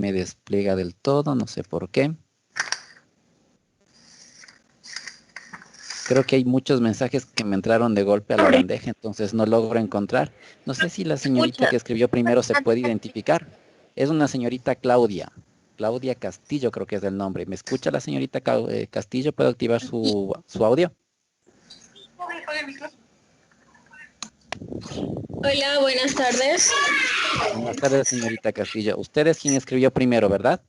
me despliega del todo, no sé por qué. Creo que hay muchos mensajes que me entraron de golpe a la bandeja, entonces no logro encontrar. No sé si la señorita que escribió primero se puede identificar. Es una señorita Claudia. Claudia Castillo creo que es el nombre. ¿Me escucha la señorita Castillo? ¿Puedo activar su audio? Hola, buenas tardes. Buenas tardes, señorita Castillo. Usted es quien escribió primero, ¿verdad?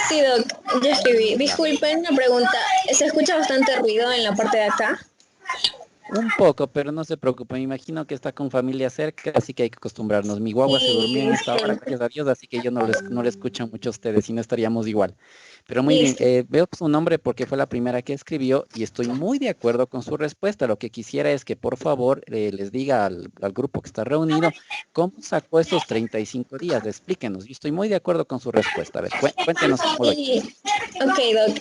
Sí, Doc, ya escribí. Ya. Disculpen la pregunta. ¿Se escucha bastante ruido en la parte de acá? Un poco, pero no se preocupe. Me imagino que está con familia cerca, así que hay que acostumbrarnos. Mi guagua se durmió Sí, en esta hora, sí. gracias a Dios, así que yo no le escucho mucho a ustedes, si no estaríamos igual. Pero muy bien, Listo. veo su nombre porque fue la primera que escribió y estoy muy de acuerdo con su respuesta. Lo que quisiera es que por favor les diga al grupo que está reunido cómo sacó esos 35 días. Explíquenos. Yo estoy muy de acuerdo con su respuesta. A ver, cuéntenos cómo lo hizo. Y, ok, Doc.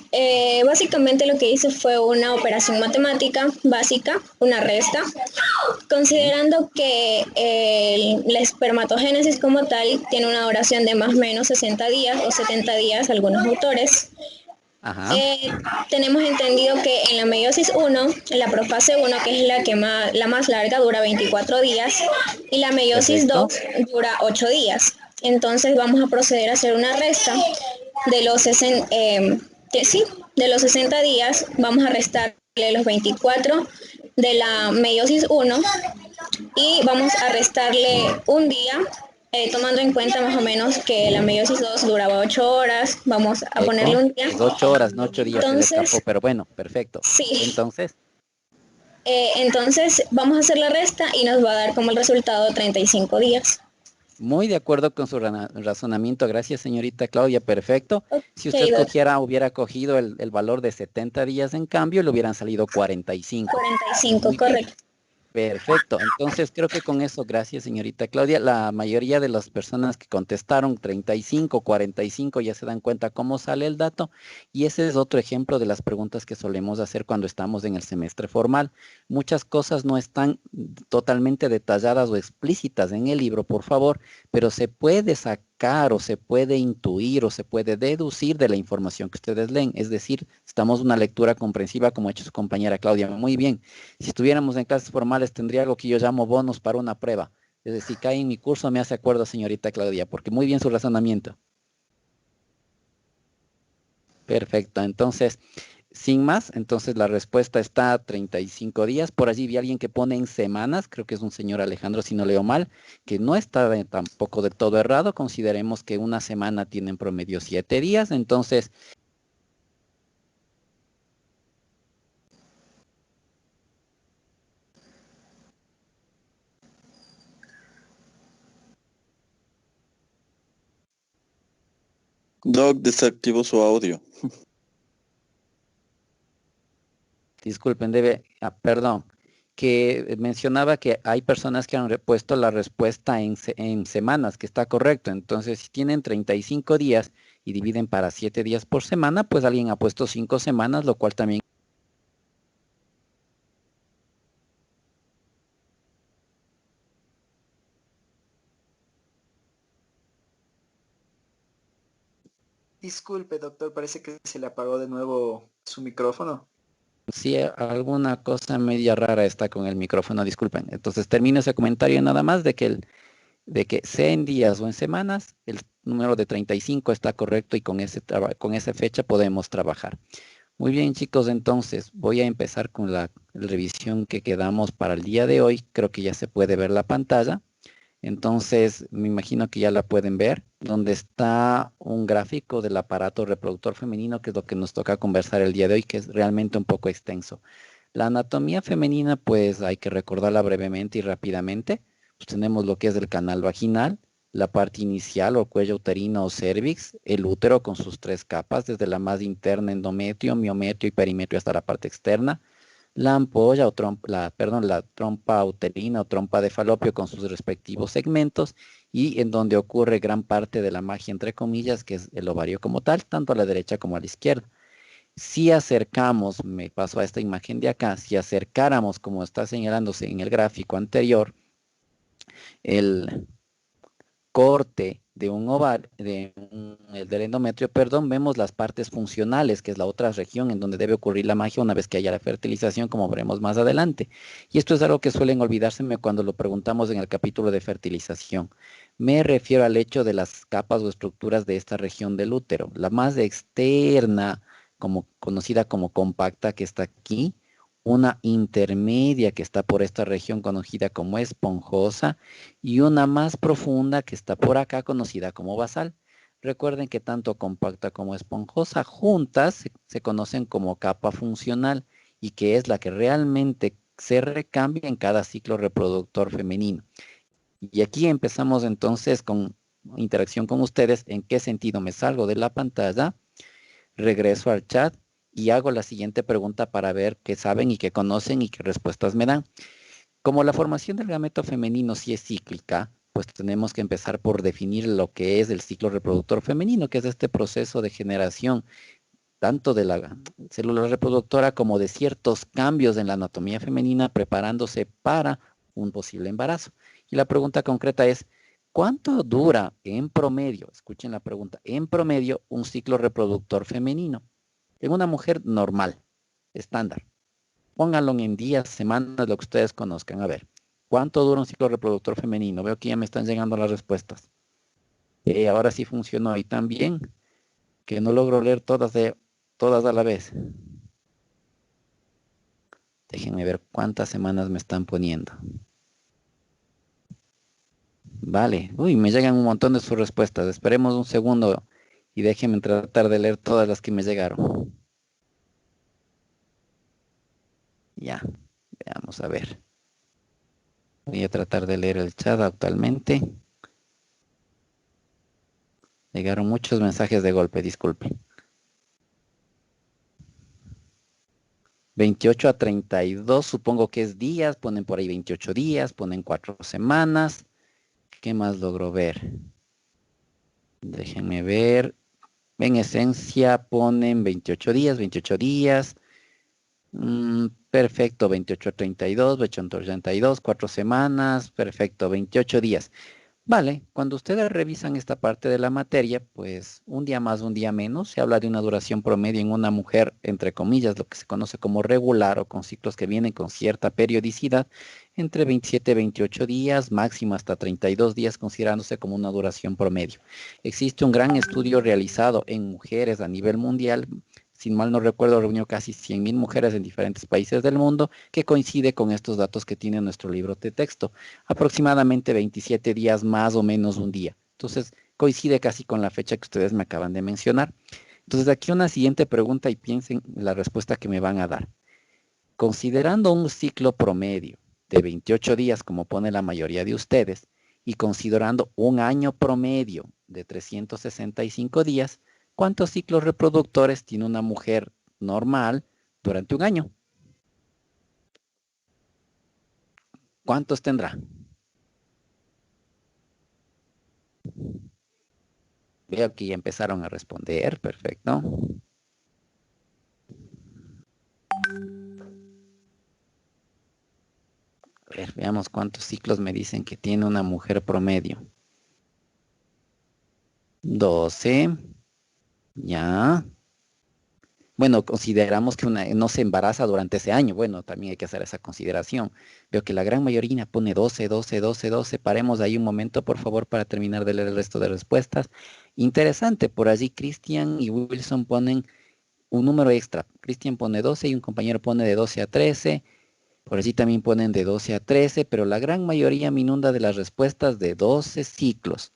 Básicamente lo que hice fue una operación matemática básica, una resta, Ujú. considerando que la espermatogénesis como tal tiene una duración de más o menos 60 días o 70 días, algunos autores. Ajá, Eh, Tenemos entendido que en la meiosis 1, en la profase 1, que es la más larga, dura 24 días, y la meiosis 2 perfecto. dura 8 días. Entonces vamos a proceder a hacer una resta de los 60, sí, de los 60 días, vamos a restarle los 24 de la meiosis 1 y vamos a restarle un día, tomando en cuenta más o menos que la meiosis 2 duraba 8 horas, vamos a ponerle Eco, un día. es 8 horas, no 8 días, se le escapó, Entonces, pero bueno, perfecto. sí, Entonces, entonces vamos a hacer la resta y nos va a dar como el resultado 35 días. muy de acuerdo con su razonamiento. Gracias, señorita Claudia, perfecto. Ok, Si usted Doc, hubiera cogido el valor de 70 días en cambio, le hubieran salido 45. 45, Muy bien. correcto. Perfecto. Entonces creo que con eso, gracias, señorita Claudia, la mayoría de las personas que contestaron 35, 45 ya se dan cuenta cómo sale el dato y ese es otro ejemplo de las preguntas que solemos hacer cuando estamos en el semestre formal. Muchas cosas no están totalmente detalladas o explícitas en el libro, por favor, pero se puede sacar o se puede intuir o se puede deducir de la información que ustedes leen. Es decir, estamos en una lectura comprensiva como ha hecho su compañera Claudia. Muy bien. Si estuviéramos en clases formales, tendría algo que yo llamo bonos para una prueba. Es decir, cae en mi curso, me hace acuerdo, señorita Claudia, porque muy bien su razonamiento. Perfecto. Entonces, sin más, entonces la respuesta está a 35 días. Por allí vi a alguien que pone en semanas, creo que es un señor Alejandro, si no leo mal, que no está tampoco del todo errado. Consideremos que una semana tiene en promedio 7 días. Entonces, Doc desactivó su audio. disculpen, perdón, que mencionaba que hay personas que han puesto la respuesta en semanas, que está correcto. Entonces, si tienen 35 días y dividen para 7 días por semana, pues alguien ha puesto 5 semanas, lo cual también... Disculpe, doctor, parece que se le apagó de nuevo su micrófono. Sí, alguna cosa media rara está con el micrófono, disculpen. Entonces, termino ese comentario nada más de que sea en días o en semanas, el número de 35 está correcto y con con esa fecha podemos trabajar. Muy bien, chicos, entonces voy a empezar con la revisión que quedamos para el día de hoy. Creo que ya se puede ver la pantalla. Entonces, me imagino que ya la pueden ver, donde está un gráfico del aparato reproductor femenino, que es lo que nos toca conversar el día de hoy, que es realmente un poco extenso. La anatomía femenina, pues hay que recordarla brevemente y rápidamente. Pues tenemos lo que es el canal vaginal, la parte inicial o cuello uterino o cervix, el útero con sus 3 capas, desde la más interna, endometrio, miometrio y perimetrio hasta la parte externa, la ampolla o la trompa uterina o trompa de falopio con sus respectivos segmentos y en donde ocurre gran parte de la magia, entre comillas, que es el ovario como tal, tanto a la derecha como a la izquierda. Si acercamos, me paso a esta imagen de acá, si acercáramos, como está señalándose en el gráfico anterior, el corte de un ovario, el del endometrio, perdón, vemos las partes funcionales, que es la otra región en donde debe ocurrir la magia una vez que haya la fertilización, como veremos más adelante. Y esto es algo que suelen olvidárseme cuando lo preguntamos en el capítulo de fertilización. Me refiero al hecho de las capas o estructuras de esta región del útero. La más externa, como conocida como compacta, que está aquí, una intermedia que está por esta región conocida como esponjosa y una más profunda que está por acá conocida como basal. Recuerden que tanto compacta como esponjosa juntas se conocen como capa funcional y que es la que realmente se recambia en cada ciclo reproductor femenino. Y aquí empezamos entonces con interacción con ustedes. ¿En qué sentido? Me salgo de la pantalla, regreso al chat y hago la siguiente pregunta para ver qué saben y qué conocen y qué respuestas me dan. Como la formación del gameto femenino sí es cíclica, pues tenemos que empezar por definir lo que es el ciclo reproductor femenino, que es este proceso de generación tanto de la célula reproductora como de ciertos cambios en la anatomía femenina preparándose para un posible embarazo. Y la pregunta concreta es, ¿cuánto dura en promedio, escuchen la pregunta, en promedio un ciclo reproductor femenino en una mujer normal, estándar? Pónganlo en días, semanas, lo que ustedes conozcan. A ver, ¿cuánto dura un ciclo reproductor femenino? Veo que ya me están llegando las respuestas. Ahora sí funcionó. Y también que no logro leer todas a la vez. Déjenme ver cuántas semanas me están poniendo. Vale. Uy, me llegan un montón de sus respuestas. Esperemos un segundo y déjenme tratar de leer todas las que me llegaron. Ya, veamos a ver. Voy a tratar de leer el chat actualmente. Llegaron muchos mensajes de golpe, disculpen. 28 a 32, supongo que es días, ponen por ahí 28 días, ponen 4 semanas. ¿Qué más logro ver? Déjenme ver. En esencia ponen 28 días, 28 días. Perfecto, 28 a 32, 28 a 32, 4 semanas, perfecto, 28 días. Vale, cuando ustedes revisan esta parte de la materia, pues un día más, un día menos, se habla de una duración promedio en una mujer, entre comillas, lo que se conoce como regular o con ciclos que vienen con cierta periodicidad, entre 27 y 28 días, máximo hasta 32 días, considerándose como una duración promedio. Existe un gran estudio realizado en mujeres a nivel mundial, sin mal no recuerdo, reunió casi 100.000 mujeres en diferentes países del mundo, que coincide con estos datos que tiene nuestro libro de texto. Aproximadamente 27 días más o menos un día. Entonces, coincide casi con la fecha que ustedes me acaban de mencionar. Entonces, aquí una siguiente pregunta y piensen la respuesta que me van a dar. Considerando un ciclo promedio de 28 días, como pone la mayoría de ustedes, y considerando un año promedio de 365 días, ¿cuántos ciclos reproductores tiene una mujer normal durante un año? ¿Cuántos tendrá? Veo que ya empezaron a responder, perfecto. A ver, veamos cuántos ciclos me dicen que tiene una mujer promedio. 12. Ya. Bueno, consideramos que no se embaraza durante ese año. Bueno, también hay que hacer esa consideración. Veo que la gran mayoría pone 12, 12, 12, 12. Paremos ahí un momento, por favor, para terminar de leer el resto de respuestas. Interesante, por allí Cristian y Wilson ponen un número extra. Cristian pone 12 y un compañero pone de 12 a 13. Por allí también ponen de 12 a 13, pero la gran mayoría me inunda de las respuestas de 12 ciclos.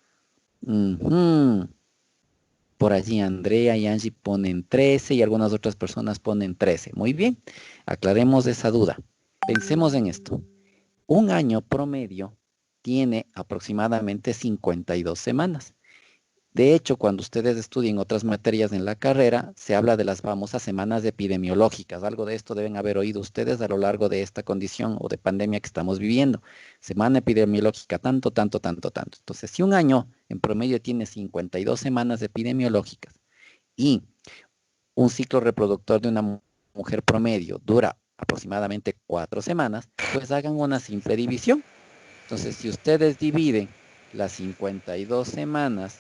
Por allí Andrea y Angie ponen 13 y algunas otras personas ponen 13. Muy bien, aclaremos esa duda. Pensemos en esto. Un año promedio tiene aproximadamente 52 semanas. De hecho, cuando ustedes estudien otras materias en la carrera, se habla de las famosas semanas epidemiológicas. Algo de esto deben haber oído ustedes a lo largo de esta condición o de pandemia que estamos viviendo. Semana epidemiológica, tanto, tanto, tanto, tanto. Entonces, si un año en promedio tiene 52 semanas epidemiológicas y un ciclo reproductor de una mujer promedio dura aproximadamente 4 semanas, pues hagan una simple división. Entonces, si ustedes dividen las 52 semanas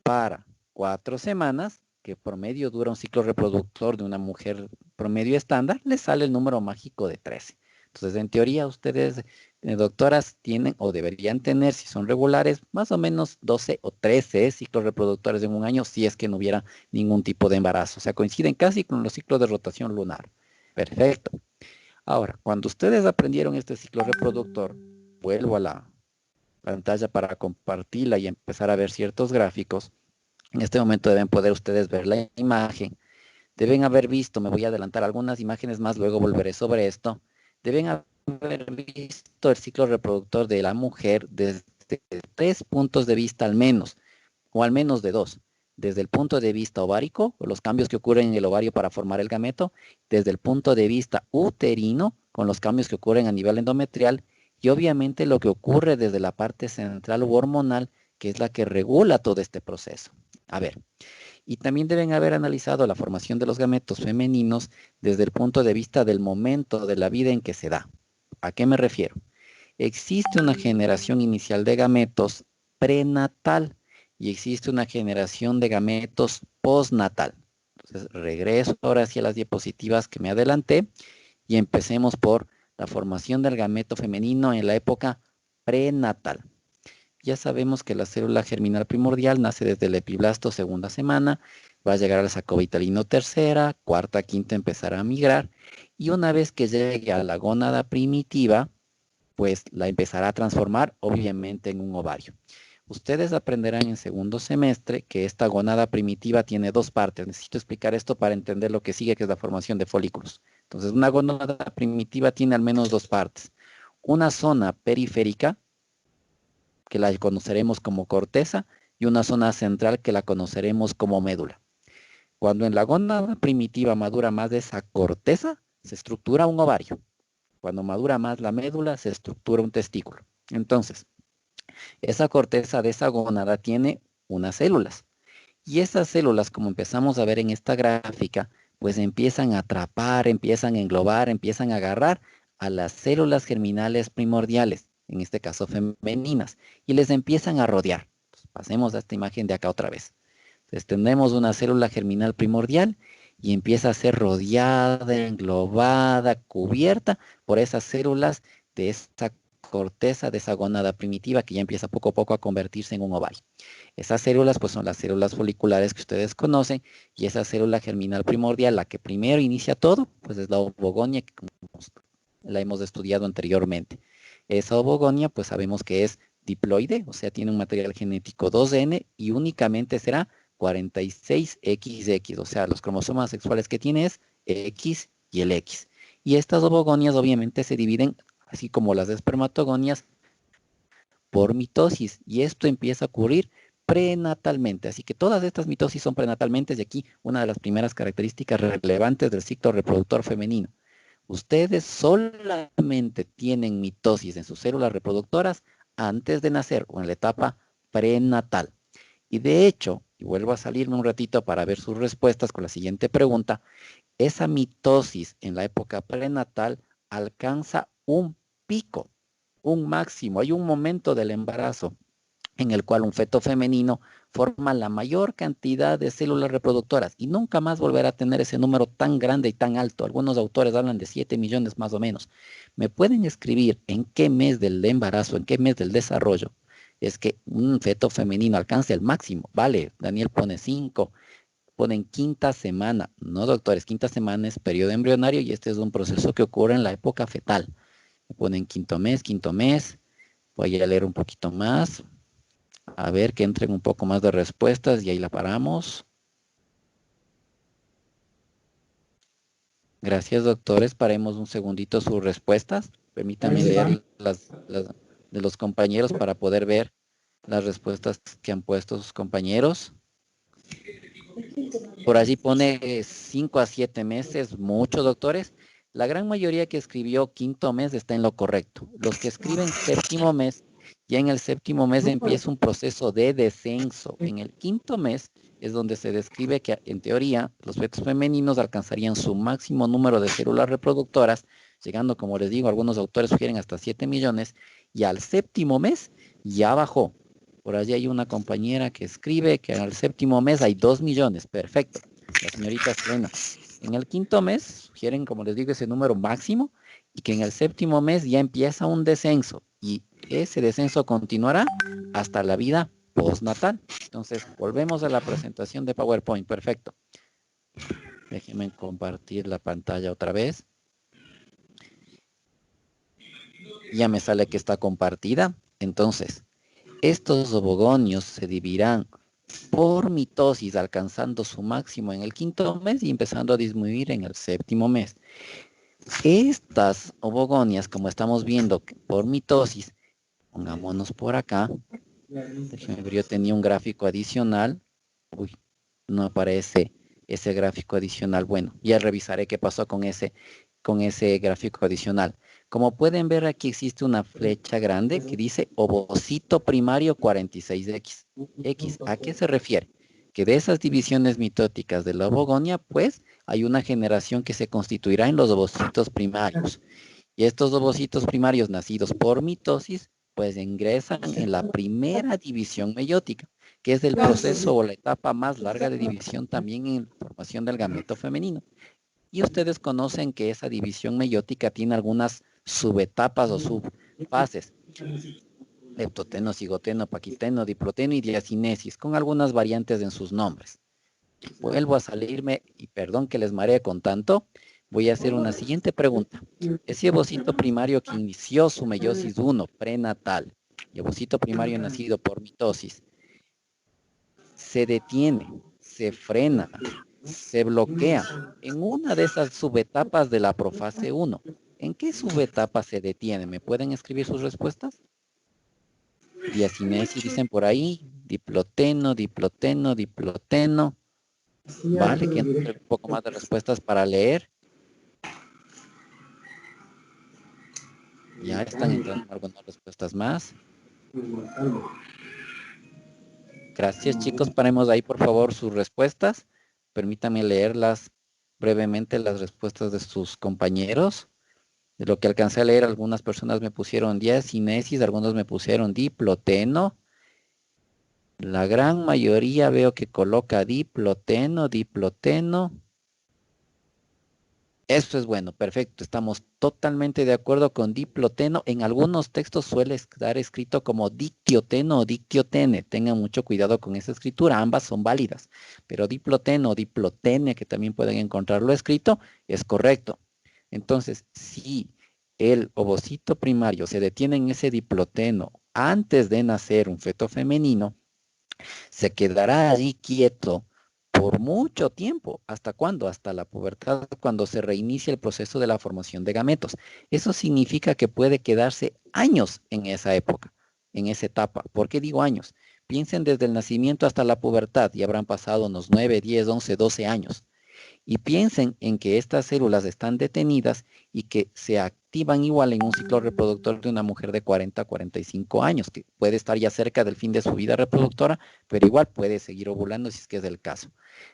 para 4 semanas, que promedio dura un ciclo reproductor de una mujer promedio estándar, le sale el número mágico de 13. Entonces, en teoría, ustedes, doctoras, tienen o deberían tener, si son regulares, más o menos 12 o 13 ciclos reproductores en un año, si es que no hubiera ningún tipo de embarazo. O sea, coinciden casi con los ciclos de rotación lunar. Perfecto. Ahora, cuando ustedes aprendieron este ciclo reproductor, vuelvo a la pantalla para compartirla y empezar a ver ciertos gráficos. En este momento deben poder ustedes ver la imagen. Deben haber visto, me voy a adelantar algunas imágenes más, luego volveré sobre esto. Deben haber visto el ciclo reproductor de la mujer desde 3 puntos de vista al menos, o al menos de 2. Desde el punto de vista ovárico, o los cambios que ocurren en el ovario para formar el gameto, desde el punto de vista uterino, con los cambios que ocurren a nivel endometrial, y obviamente lo que ocurre desde la parte central u hormonal, que es la que regula todo este proceso. A ver, y también deben haber analizado la formación de los gametos femeninos desde el punto de vista del momento de la vida en que se da. ¿A qué me refiero? Existe una generación inicial de gametos prenatal y existe una generación de gametos postnatal. Entonces, regreso ahora hacia las diapositivas que me adelanté y empecemos por la formación del gameto femenino en la época prenatal. Ya sabemos que la célula germinal primordial nace desde el epiblasto segunda semana, va a llegar al saco vitalino tercera, cuarta, quinta empezará a migrar, y una vez que llegue a la gónada primitiva, pues la empezará a transformar obviamente en un ovario. Ustedes aprenderán en segundo semestre que esta gónada primitiva tiene 2 partes. Necesito explicar esto para entender lo que sigue, que es la formación de folículos. Entonces, una gónada primitiva tiene al menos 2 partes. Una zona periférica, que la conoceremos como corteza, y una zona central que la conoceremos como médula. Cuando en la gónada primitiva madura más de esa corteza, se estructura un ovario. Cuando madura más la médula, se estructura un testículo. Entonces, esa corteza de esa gónada tiene unas células. Y esas células, como empezamos a ver en esta gráfica, pues empiezan a atrapar, empiezan a englobar, empiezan a agarrar a las células germinales primordiales, en este caso femeninas, y les empiezan a rodear. Entonces, pasemos a esta imagen de acá otra vez. Entonces tenemos una célula germinal primordial y empieza a ser rodeada, englobada, cubierta por esas células de esa corteza, de esa gónada primitiva que ya empieza poco a poco a convertirse en un ovario. Esas células pues son las células foliculares que ustedes conocen, y esa célula germinal primordial, la que primero inicia todo, pues es la ovogonia, que la hemos estudiado anteriormente. Esa ovogonia pues sabemos que es diploide, o sea, tiene un material genético 2N y únicamente será 46XX, o sea, los cromosomas sexuales que tiene es X y el X. Y estas ovogonias obviamente se dividen, así como las espermatogonias, por mitosis, y esto empieza a ocurrir prenatalmente. Así que todas estas mitosis son prenatalmente, y aquí una de las primeras características relevantes del ciclo reproductor femenino. Ustedes solamente tienen mitosis en sus células reproductoras antes de nacer o en la etapa prenatal. Y de hecho, y vuelvo a salirme un ratito para ver sus respuestas con la siguiente pregunta, esa mitosis en la época prenatal alcanza un pico, un máximo. Hay un momento del embarazo en el cual un feto femenino forma la mayor cantidad de células reproductoras y nunca más volverá a tener ese número tan grande y tan alto. Algunos autores hablan de 7 millones más o menos. ¿Me pueden escribir en qué mes del embarazo, en qué mes del desarrollo es que un feto femenino alcance el máximo? Vale, Daniel pone 5, ponen quinta semana. No, doctores, quinta semana es periodo embrionario y este es un proceso que ocurre en la época fetal. Me ponen quinto mes, quinto mes. Voy a leer un poquito más. A ver que entren un poco más de respuestas y ahí la paramos. Gracias, doctores. Paremos un segundito sus respuestas. Permítanme leer las de los compañeros para poder ver las respuestas que han puesto sus compañeros. Por allí pone 5 a 7 meses, muchos doctores. La gran mayoría que escribió quinto mes está en lo correcto. Los que escriben séptimo mes, ya en el séptimo mes empieza un proceso de descenso. En el quinto mes es donde se describe que en teoría los fetos femeninos alcanzarían su máximo número de células reproductoras llegando, como les digo, algunos autores sugieren hasta 7 millones, y al séptimo mes ya bajó. Por allí hay una compañera que escribe que al séptimo mes hay 2 millones, perfecto. La señorita Selena. En el quinto mes sugieren, como les digo, ese número máximo, y que en el séptimo mes ya empieza un descenso, y ese descenso continuará hasta la vida postnatal. Entonces, volvemos a la presentación de PowerPoint, perfecto. Déjenme compartir la pantalla otra vez. Ya me sale que está compartida. Entonces, estos ovogonios se dividirán por mitosis, alcanzando su máximo en el quinto mes y empezando a disminuir en el séptimo mes. Estas ovogonias, como estamos viendo por mitosis, pongámonos por acá. Déjenme ver, yo tenía un gráfico adicional. Uy, no aparece ese gráfico adicional. Bueno, ya revisaré qué pasó con ese gráfico adicional. Como pueden ver, aquí existe una flecha grande que dice ovocito primario 46X. X, ¿a qué se refiere? Que de esas divisiones mitóticas de la ovogonia, pues, hay una generación que se constituirá en los ovocitos primarios. Y estos ovocitos primarios nacidos por mitosis, pues ingresan en la primera división meiótica, que es el proceso o la etapa más larga de división también en la formación del gameto femenino. Y ustedes conocen que esa división meiótica tiene algunas subetapas o subfases: leptoteno, cigoteno, paquiteno, diploteno y diacinesis, con algunas variantes en sus nombres. Vuelvo a salirme, y perdón que les maree con tanto, voy a hacer una siguiente pregunta. Ese ovocito primario que inició su meiosis 1 prenatal, y ovocito primario nacido por mitosis, se detiene, se frena, se bloquea en una de esas subetapas de la profase 1. ¿En qué subetapa se detiene? ¿Me pueden escribir sus respuestas? Diacinesis dicen por ahí, diploteno, diploteno, diploteno. Vale, que un poco más de respuestas para leer. Ya están entrando algunas respuestas más. Gracias, chicos. Paremos ahí, por favor, sus respuestas. Permítanme leerlas brevemente, las respuestas de sus compañeros. De lo que alcancé a leer, algunas personas me pusieron diacinesis, algunos me pusieron diploteno. La gran mayoría veo que coloca diploteno, diploteno. Eso es bueno, perfecto. Estamos totalmente de acuerdo con diploteno. En algunos textos suele estar escrito como dictioteno o dictiotene. Tengan mucho cuidado con esa escritura, ambas son válidas. Pero diploteno o diplotene, que también pueden encontrarlo escrito, es correcto. Entonces, si el ovocito primario se detiene en ese diploteno antes de nacer un feto femenino, se quedará allí quieto por mucho tiempo. ¿Hasta cuándo? Hasta la pubertad, cuando se reinicia el proceso de la formación de gametos. Eso significa que puede quedarse años en esa época, en esa etapa. ¿Por qué digo años? Piensen desde el nacimiento hasta la pubertad, y habrán pasado unos 9, 10, 11, 12 años. Y piensen en que estas células están detenidas y que se activan igual en un ciclo reproductor de una mujer de 40 a 45 años, que puede estar ya cerca del fin de su vida reproductora, pero igual puede seguir ovulando si es que es el caso.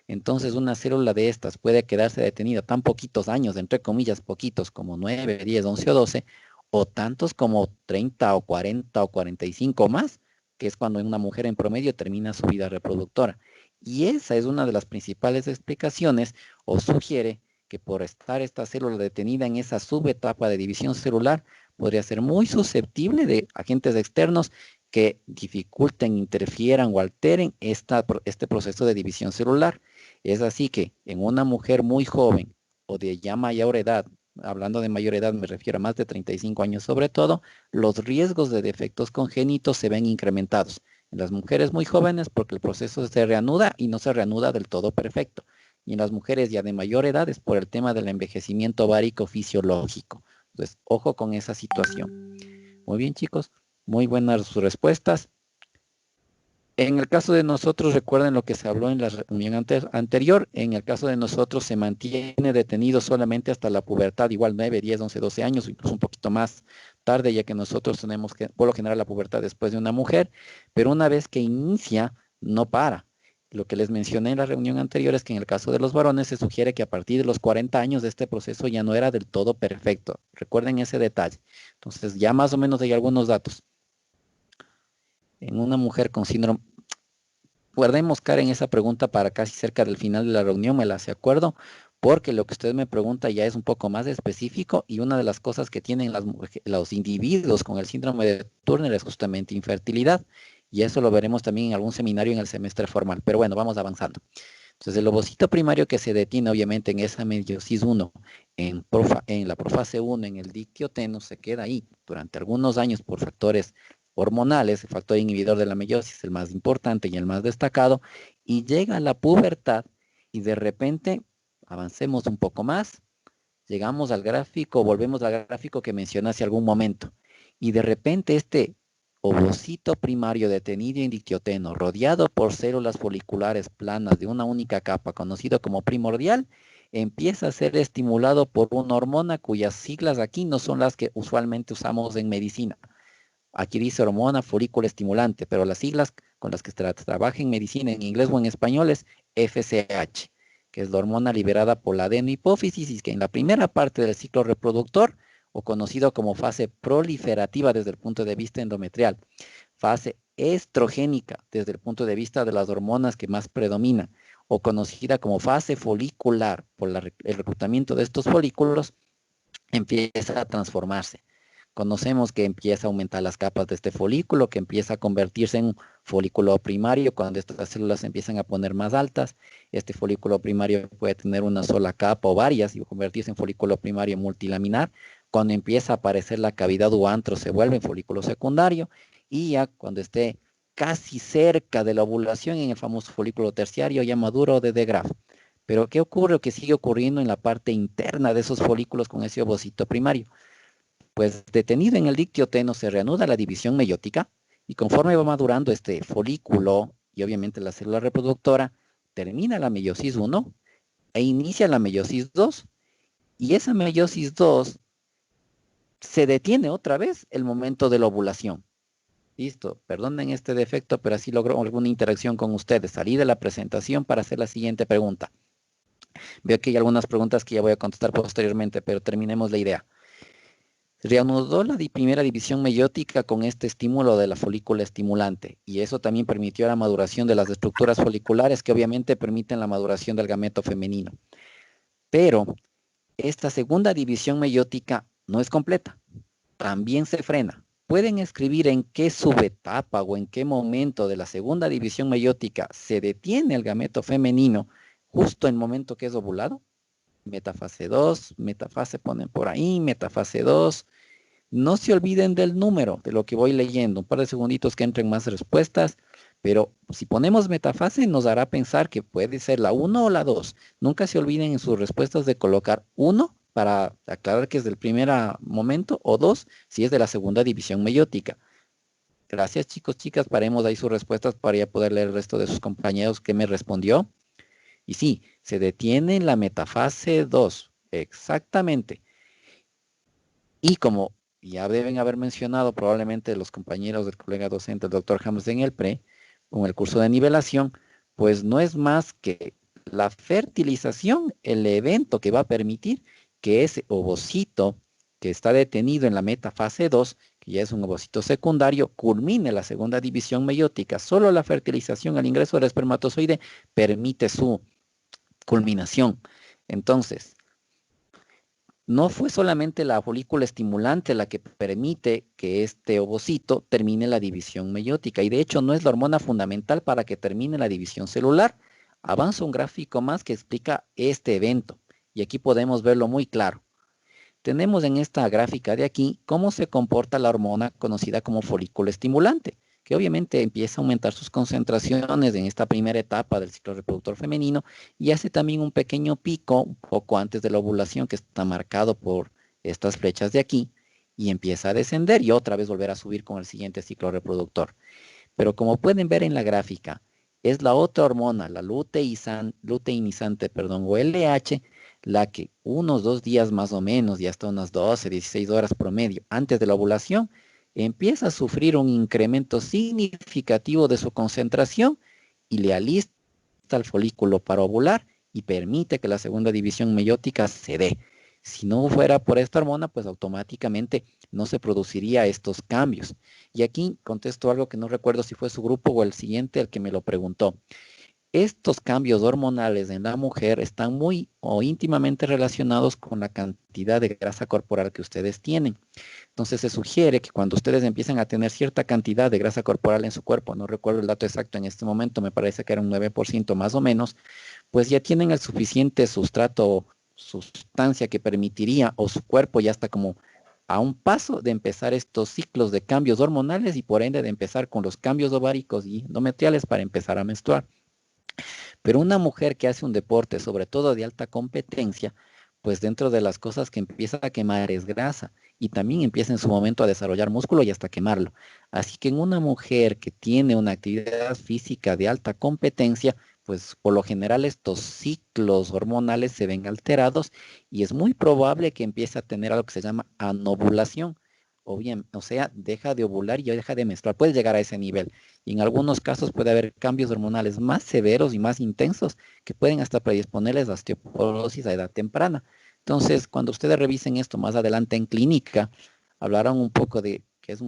Entonces, una célula de estas puede quedarse detenida tan poquitos años, entre comillas poquitos, como 9, 10, 11 o 12, o tantos como 30 o 40 o 45 más, que es cuando una mujer en promedio termina su vida reproductora. Y esa es una de las principales explicaciones, o sugiere que por estar esta célula detenida en esa subetapa de división celular, podría ser muy susceptible de agentes externos que dificulten, interfieran o alteren este proceso de división celular. Es así que en una mujer muy joven o de ya mayor edad, hablando de mayor edad me refiero a más de 35 años sobre todo, los riesgos de defectos congénitos se ven incrementados. En las mujeres muy jóvenes porque el proceso se reanuda y no se reanuda del todo perfecto. Y en las mujeres ya de mayor edad es por el tema del envejecimiento ovárico fisiológico. Entonces, ojo con esa situación. Muy bien, chicos. Muy buenas sus respuestas. En el caso de nosotros, recuerden lo que se habló en la reunión anterior. En el caso de nosotros se mantiene detenido solamente hasta la pubertad, igual 9, 10, 11, 12 años, incluso un poquito más tarde, ya que nosotros tenemos que, por lo general, la pubertad después de una mujer, pero una vez que inicia, no para. Lo que les mencioné en la reunión anterior es que en el caso de los varones se sugiere que a partir de los 40 años este proceso ya no era del todo perfecto. Recuerden ese detalle. Entonces ya más o menos hay algunos datos. En una mujer con síndrome, guardemos Karen esa pregunta para casi cerca del final de la reunión, me la hace acuerdo, porque lo que usted me pregunta ya es un poco más específico y una de las cosas que tienen los individuos con el síndrome de Turner es justamente infertilidad. Y eso lo veremos también en algún seminario en el semestre formal. Pero bueno, vamos avanzando. Entonces, el ovocito primario que se detiene obviamente en esa meiosis 1, en la profase 1, en el dictioteno, se queda ahí durante algunos años por factores hormonales, el factor inhibidor de la meiosis, el más importante y el más destacado, y llega a la pubertad y de repente, avancemos un poco más, llegamos al gráfico, volvemos al gráfico que mencioné hace algún momento, y de repente este ovocito primario detenido en dictioteno, rodeado por células foliculares planas de una única capa, conocido como primordial, empieza a ser estimulado por una hormona cuyas siglas aquí no son las que usualmente usamos en medicina. Aquí dice hormona folículo estimulante, pero las siglas con las que se trabaja en medicina en inglés o en español es FSH, que es la hormona liberada por la adenohipófisis y que en la primera parte del ciclo reproductor, o conocido como fase proliferativa desde el punto de vista endometrial, fase estrogénica desde el punto de vista de las hormonas que más predominan, o conocida como fase folicular por el reclutamiento de estos folículos, empieza a transformarse. Conocemos que empieza a aumentar las capas de este folículo, que empieza a convertirse en un folículo primario cuando estas células empiezan a poner más altas. Este folículo primario puede tener una sola capa o varias y convertirse en folículo primario multilaminar. Cuando empieza a aparecer la cavidad u antro se vuelve en folículo secundario y ya cuando esté casi cerca de la ovulación en el famoso folículo terciario ya maduro de De Graaf. Pero ¿qué ocurre o qué sigue ocurriendo en la parte interna de esos folículos con ese ovocito primario? Pues detenido en el dictioteno se reanuda la división meiótica y conforme va madurando este folículo y obviamente la célula reproductora, termina la meiosis 1 e inicia la meiosis 2 y esa meiosis 2 se detiene otra vez el momento de la ovulación. Listo, perdonen este defecto, pero así logró alguna interacción con ustedes. Salí de la presentación para hacer la siguiente pregunta. Veo que hay algunas preguntas que ya voy a contestar posteriormente, pero terminemos la idea. Reanudó la primera división meiótica con este estímulo de la folícula estimulante y eso también permitió la maduración de las estructuras foliculares que obviamente permiten la maduración del gameto femenino. Pero esta segunda división meiótica no es completa, también se frena. ¿Pueden escribir en qué subetapa o en qué momento de la segunda división meiótica se detiene el gameto femenino justo en el momento que es ovulado? Metafase 2, metafase ponen por ahí, metafase 2. No se olviden del número de lo que voy leyendo. Un par de segunditos que entren más respuestas. Pero si ponemos metafase nos hará pensar que puede ser la 1 o la 2. Nunca se olviden en sus respuestas de colocar 1 para aclarar que es del primer momento o 2 si es de la segunda división meiótica. Gracias chicos, chicas. Paremos ahí sus respuestas para ya poder leer el resto de sus compañeros que me respondió. Y sí, se detiene en la metafase 2. Exactamente. Y como ya deben haber mencionado probablemente los compañeros del colega docente, el doctor James en el PRE, con el curso de nivelación, pues no es más que la fertilización, el evento que va a permitir que ese ovocito que está detenido en la metafase 2, que ya es un ovocito secundario, culmine la segunda división meiótica. Solo la fertilización al ingreso del espermatozoide permite su culminación. Entonces, no fue solamente la folícula estimulante la que permite que este ovocito termine la división meiótica y de hecho no es la hormona fundamental para que termine la división celular. Avanza un gráfico más que explica este evento y aquí podemos verlo muy claro. Tenemos en esta gráfica de aquí cómo se comporta la hormona conocida como folículo estimulante, que obviamente empieza a aumentar sus concentraciones en esta primera etapa del ciclo reproductor femenino y hace también un pequeño pico un poco antes de la ovulación que está marcado por estas flechas de aquí y empieza a descender y otra vez volver a subir con el siguiente ciclo reproductor. Pero como pueden ver en la gráfica, es la otra hormona, la luteinizante, o LH, la que unos 2 días más o menos y hasta unas 12, 16 horas promedio antes de la ovulación, empieza a sufrir un incremento significativo de su concentración y le alista presta al folículo para ovular y permite que la segunda división meiótica se dé. Si no fuera por esta hormona, pues automáticamente no se produciría estos cambios. Y aquí contesto algo que no recuerdo si fue su grupo o el siguiente el que me lo preguntó. Estos cambios hormonales en la mujer están muy o íntimamente relacionados con la cantidad de grasa corporal que ustedes tienen. Entonces se sugiere que cuando ustedes empiezan a tener cierta cantidad de grasa corporal en su cuerpo, no recuerdo el dato exacto en este momento, me parece que era un 9% más o menos, pues ya tienen el suficiente sustrato o sustancia que permitiría, o su cuerpo ya está como a un paso de empezar estos ciclos de cambios hormonales y por ende de empezar con los cambios ováricos y endometriales para empezar a menstruar. Pero una mujer que hace un deporte, sobre todo de alta competencia, pues dentro de las cosas que empieza a quemar es grasa y también empieza en su momento a desarrollar músculo y hasta quemarlo. Así que en una mujer que tiene una actividad física de alta competencia, pues por lo general estos ciclos hormonales se ven alterados y es muy probable que empiece a tener algo que se llama anovulación. O bien, o sea, deja de ovular y deja de menstruar. Puede llegar a ese nivel. Y en algunos casos puede haber cambios hormonales más severos y más intensos que pueden hasta predisponerles a osteoporosis a edad temprana. Entonces, cuando ustedes revisen esto más adelante en clínica, hablarán un poco de que es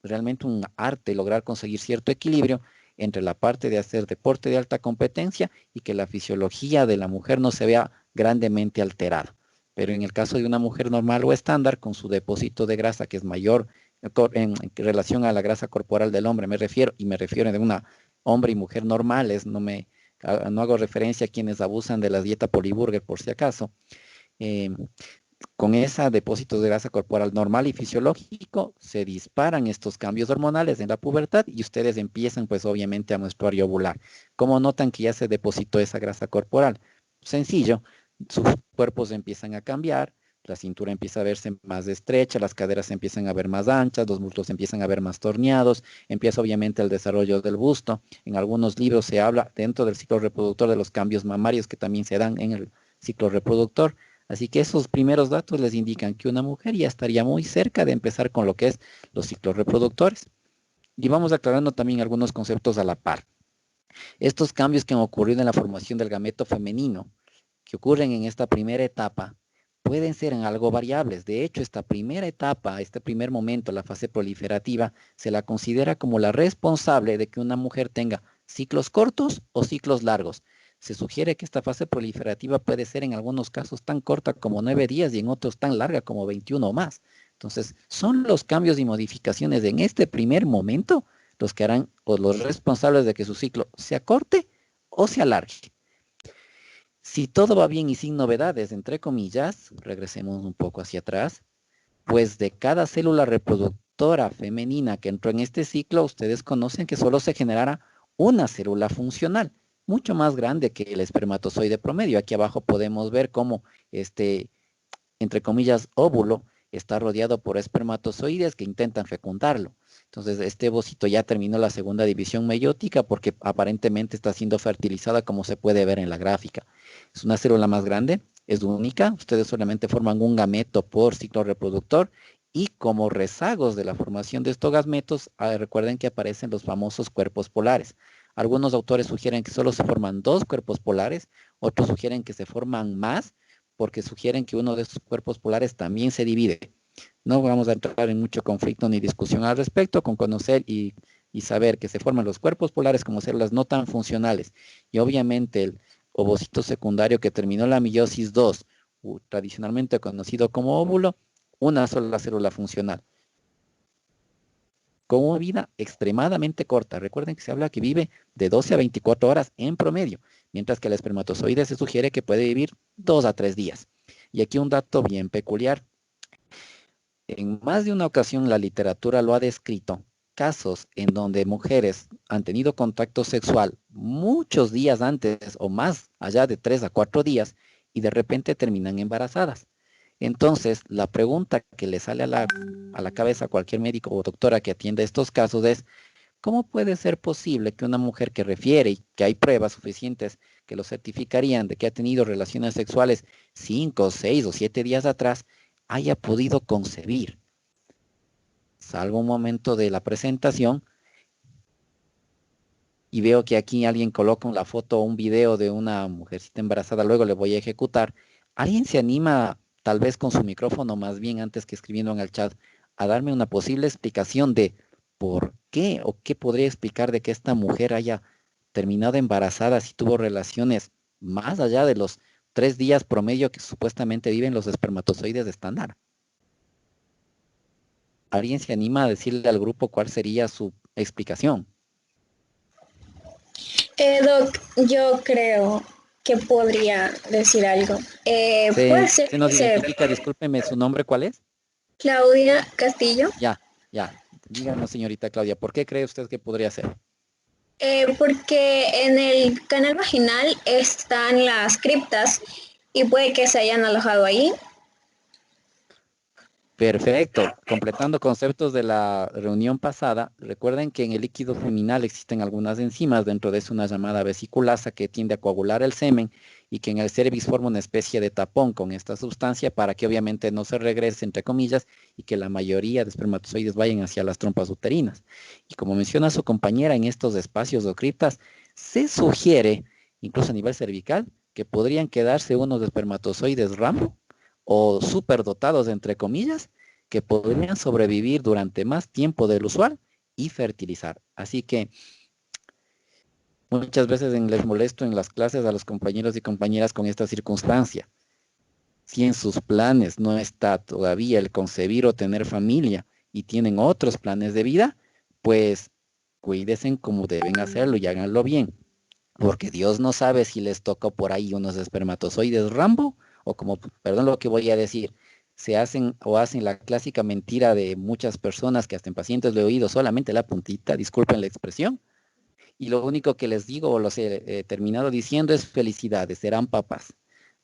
realmente un arte lograr conseguir cierto equilibrio entre la parte de hacer deporte de alta competencia y que la fisiología de la mujer no se vea grandemente alterada. Pero en el caso de una mujer normal o estándar, con su depósito de grasa que es mayor en relación a la grasa corporal del hombre, me refiero de una hombre y mujer normales, no hago referencia a quienes abusan de la dieta poliburger por si acaso. Eh, con ese depósito de grasa corporal normal y fisiológico, se disparan estos cambios hormonales en la pubertad y ustedes empiezan pues obviamente a menstruar y ovular. ¿Cómo notan que ya se depositó esa grasa corporal? Sencillo, sus cuerpos empiezan a cambiar, la cintura empieza a verse más estrecha, las caderas se empiezan a ver más anchas, los muslos empiezan a ver más torneados, empieza obviamente el desarrollo del busto. En algunos libros se habla dentro del ciclo reproductor de los cambios mamarios que también se dan en el ciclo reproductor. Así que esos primeros datos les indican que una mujer ya estaría muy cerca de empezar con lo que es los ciclos reproductores. Y vamos aclarando también algunos conceptos a la par. Estos cambios que han ocurrido en la formación del gameto femenino, que ocurren en esta primera etapa, pueden ser en algo variables. De hecho, esta primera etapa, este primer momento, la fase proliferativa, se la considera como la responsable de que una mujer tenga ciclos cortos o ciclos largos. Se sugiere que esta fase proliferativa puede ser en algunos casos tan corta como 9 días y en otros tan larga como 21 o más. Entonces, son los cambios y modificaciones en este primer momento los que harán o los responsables de que su ciclo se acorte o se alargue. Si todo va bien y sin novedades, entre comillas, regresemos un poco hacia atrás, pues de cada célula reproductora femenina que entró en este ciclo, ustedes conocen que solo se generará una célula funcional, mucho más grande que el espermatozoide promedio. Aquí abajo podemos ver cómo este, entre comillas, óvulo está rodeado por espermatozoides que intentan fecundarlo. Entonces, este ovocito ya terminó la segunda división meiótica porque aparentemente está siendo fertilizada como se puede ver en la gráfica. Es una célula más grande, es única, ustedes solamente forman un gameto por ciclo reproductor y como rezagos de la formación de estos gametos, recuerden que aparecen los famosos cuerpos polares. Algunos autores sugieren que solo se forman 2 cuerpos polares, otros sugieren que se forman más, porque sugieren que uno de estos cuerpos polares también se divide. No vamos a entrar en mucho conflicto ni discusión al respecto, con conocer y saber que se forman los cuerpos polares como células no tan funcionales. Y obviamente el ovocito secundario que terminó la meiosis 2, tradicionalmente conocido como óvulo, una sola célula funcional. Con una vida extremadamente corta. Recuerden que se habla que vive de 12 a 24 horas en promedio, mientras que el espermatozoide se sugiere que puede vivir 2 a 3 días. Y aquí un dato bien peculiar. En más de una ocasión la literatura lo ha descrito, casos en donde mujeres han tenido contacto sexual muchos días antes o más allá de 3 a 4 días y de repente terminan embarazadas. Entonces, la pregunta que le sale a la cabeza a cualquier médico o doctora que atienda estos casos es, ¿cómo puede ser posible que una mujer que refiere y que hay pruebas suficientes que lo certificarían de que ha tenido relaciones sexuales 5, 6 o 7 días atrás, haya podido concebir? Salvo un momento de la presentación, y veo que aquí alguien coloca la foto o un video de una mujercita embarazada, luego le voy a ejecutar. ¿Alguien se anima, tal vez con su micrófono más bien antes que escribiendo en el chat, a darme una posible explicación de por qué o qué podría explicar de que esta mujer haya terminado embarazada si tuvo relaciones más allá de los 3 días promedio que supuestamente viven los espermatozoides estándar? ¿Alguien se anima a decirle al grupo cuál sería su explicación? Doc, yo creo que podría decir algo. Puede ser Se que nos identifica, discúlpeme, ¿su nombre cuál es? Claudia Castillo, Ya, ya. Díganos, señorita Claudia, ¿por qué cree usted que podría ser? porque en el canal vaginal están las criptas y puede que se hayan alojado ahí. Perfecto. Completando conceptos de la reunión pasada, recuerden que en el líquido seminal existen algunas enzimas, dentro de eso una llamada vesiculasa que tiende a coagular el semen y que en el cervix forma una especie de tapón con esta sustancia para que obviamente no se regrese, entre comillas, y que la mayoría de espermatozoides vayan hacia las trompas uterinas. Y como menciona su compañera, en estos espacios o criptas se sugiere, incluso a nivel cervical, que podrían quedarse unos espermatozoides ramo o superdotados, entre comillas, que podrían sobrevivir durante más tiempo del usual y fertilizar. Así que muchas veces les molesto en las clases a los compañeros y compañeras con esta circunstancia. Si en sus planes no está todavía el concebir o tener familia y tienen otros planes de vida, pues cuídense como deben hacerlo y háganlo bien. Porque Dios no sabe si les toca por ahí unos espermatozoides Rambo o como, perdón lo que voy a decir, se hacen o hacen la clásica mentira de muchas personas que hasta en pacientes le he oído solamente la puntita, disculpen la expresión, y lo único que les digo o los he terminado diciendo es felicidades, serán papás.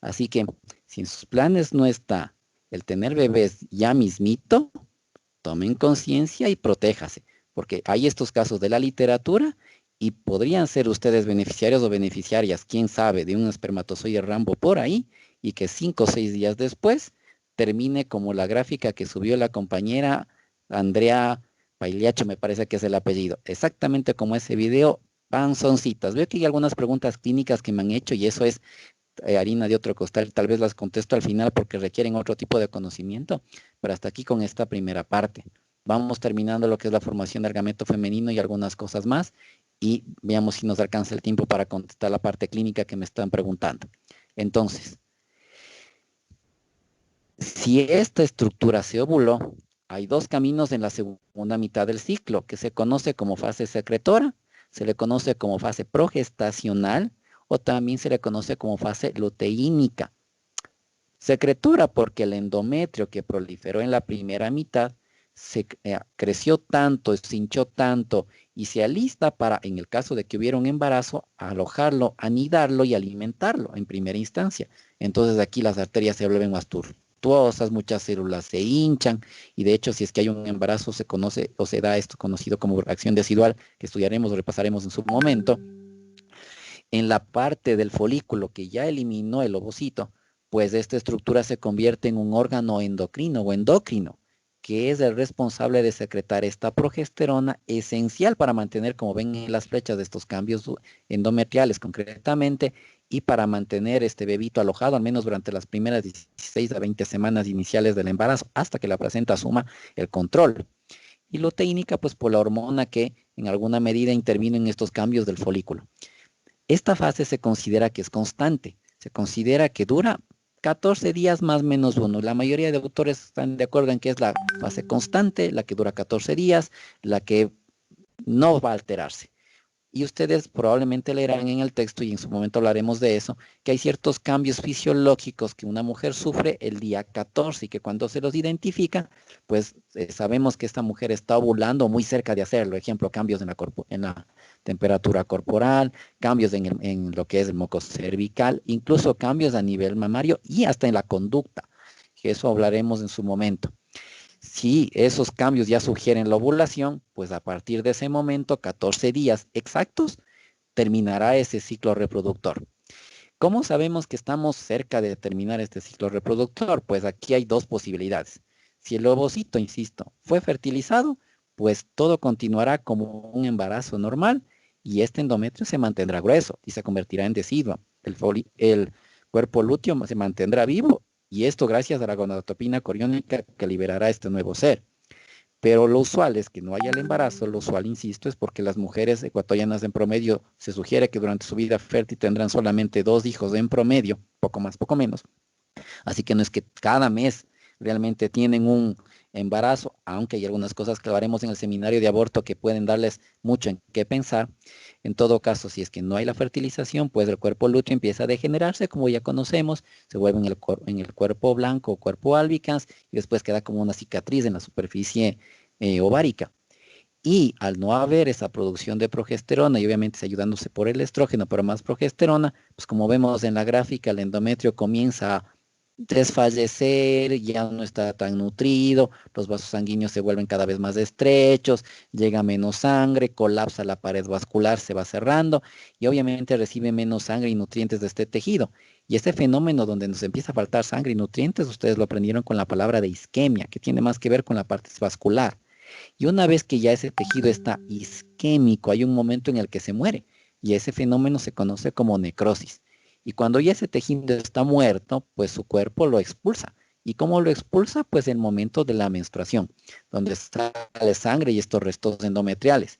Así que si en sus planes no está el tener bebés ya mismito, tomen conciencia y protéjase, porque hay estos casos de la literatura y podrían ser ustedes beneficiarios o beneficiarias, quién sabe, de un espermatozoide Rambo por ahí y que 5 o 6 días después termine como la gráfica que subió la compañera Andrea Pailiacho, me parece que es el apellido, exactamente como ese video, panzoncitas. Veo que hay algunas preguntas clínicas que me han hecho y eso es harina de otro costal, tal vez las contesto al final porque requieren otro tipo de conocimiento, pero hasta aquí con esta primera parte. Vamos terminando lo que es la formación del gameto femenino y algunas cosas más y veamos si nos alcanza el tiempo para contestar la parte clínica que me están preguntando. Entonces, si esta estructura se ovuló, hay dos caminos en la segunda mitad del ciclo, que se conoce como fase secretora, se le conoce como fase progestacional o también se le conoce como fase luteínica. Secretora porque el endometrio que proliferó en la primera mitad se creció tanto, se hinchó tanto y se alista para, en el caso de que hubiera un embarazo, alojarlo, anidarlo y alimentarlo en primera instancia. Entonces aquí las arterias se vuelven más tortuosas, muchas células se hinchan y de hecho si es que hay un embarazo se conoce o se da esto conocido como reacción decidual que estudiaremos o repasaremos en su momento. En la parte del folículo que ya eliminó el ovocito, pues esta estructura se convierte en un órgano endocrino o endocrino, que es el responsable de secretar esta progesterona esencial para mantener, como ven en las flechas de estos cambios endometriales concretamente, y para mantener este bebito alojado al menos durante las primeras 16 a 20 semanas iniciales del embarazo, hasta que la placenta asuma el control. Y luteínica, pues por la hormona que en alguna medida intervino en estos cambios del folículo. Esta fase se considera que es constante, se considera que dura 14 días más menos uno. La mayoría de autores están de acuerdo en que es la fase constante, la que dura 14 días, la que no va a alterarse. Y ustedes probablemente leerán en el texto, y en su momento hablaremos de eso, que hay ciertos cambios fisiológicos que una mujer sufre el día 14 y que cuando se los identifica, pues sabemos que esta mujer está ovulando muy cerca de hacerlo. Ejemplo, cambios en la temperatura corporal, cambios en lo que es el moco cervical, incluso cambios a nivel mamario y hasta en la conducta, que eso hablaremos en su momento. Si esos cambios ya sugieren la ovulación, pues a partir de ese momento, 14 días exactos, terminará ese ciclo reproductor. ¿Cómo sabemos que estamos cerca de terminar este ciclo reproductor? Pues aquí hay dos posibilidades. Si el ovocito, insisto, fue fertilizado, pues todo continuará como un embarazo normal y este endometrio se mantendrá grueso y se convertirá en deciduo. El cuerpo lúteo se mantendrá vivo y esto gracias a la gonadotropina coriónica que liberará este nuevo ser. Pero lo usual es que no haya el embarazo, lo usual, insisto, es porque las mujeres ecuatorianas en promedio se sugiere que durante su vida fértil tendrán solamente 2 hijos en promedio, poco más, poco menos. Así que no es que cada mes realmente tienen un embarazo, aunque hay algunas cosas que haremos en el seminario de aborto que pueden darles mucho en qué pensar. En todo caso, si es que no hay la fertilización, pues el cuerpo lúteo empieza a degenerarse, como ya conocemos, se vuelve en el cuerpo blanco o cuerpo albicans, y después queda como una cicatriz en la superficie ovárica. Y al no haber esa producción de progesterona y obviamente ayudándose por el estrógeno, pero más progesterona, pues como vemos en la gráfica, el endometrio comienza a desfallecer, ya no está tan nutrido, los vasos sanguíneos se vuelven cada vez más estrechos, llega menos sangre, colapsa la pared vascular, se va cerrando y obviamente recibe menos sangre y nutrientes de este tejido. Y este fenómeno donde nos empieza a faltar sangre y nutrientes, ustedes lo aprendieron con la palabra de isquemia, que tiene más que ver con la parte vascular. Y una vez que ya ese tejido está isquémico, hay un momento en el que se muere y ese fenómeno se conoce como necrosis. Y cuando ya ese tejido está muerto, pues su cuerpo lo expulsa. ¿Y cómo lo expulsa? Pues en el momento de la menstruación, donde sale sangre y estos restos endometriales.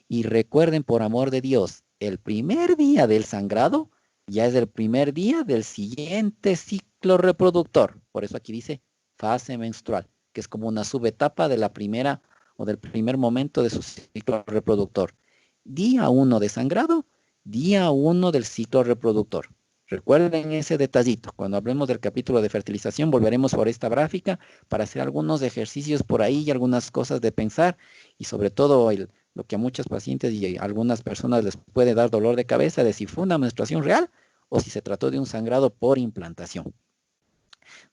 Y recuerden, por amor de Dios, el primer día del sangrado ya es el primer día del siguiente ciclo reproductor. Por eso aquí dice fase menstrual, que es como una subetapa de la primera o del primer momento de su ciclo reproductor. Día 1 de sangrado, día 1 del ciclo reproductor. Recuerden ese detallito. Cuando hablemos del capítulo de fertilización, volveremos por esta gráfica para hacer algunos ejercicios por ahí y algunas cosas de pensar y sobre todo lo que a muchos pacientes y a algunas personas les puede dar dolor de cabeza de si fue una menstruación real o si se trató de un sangrado por implantación.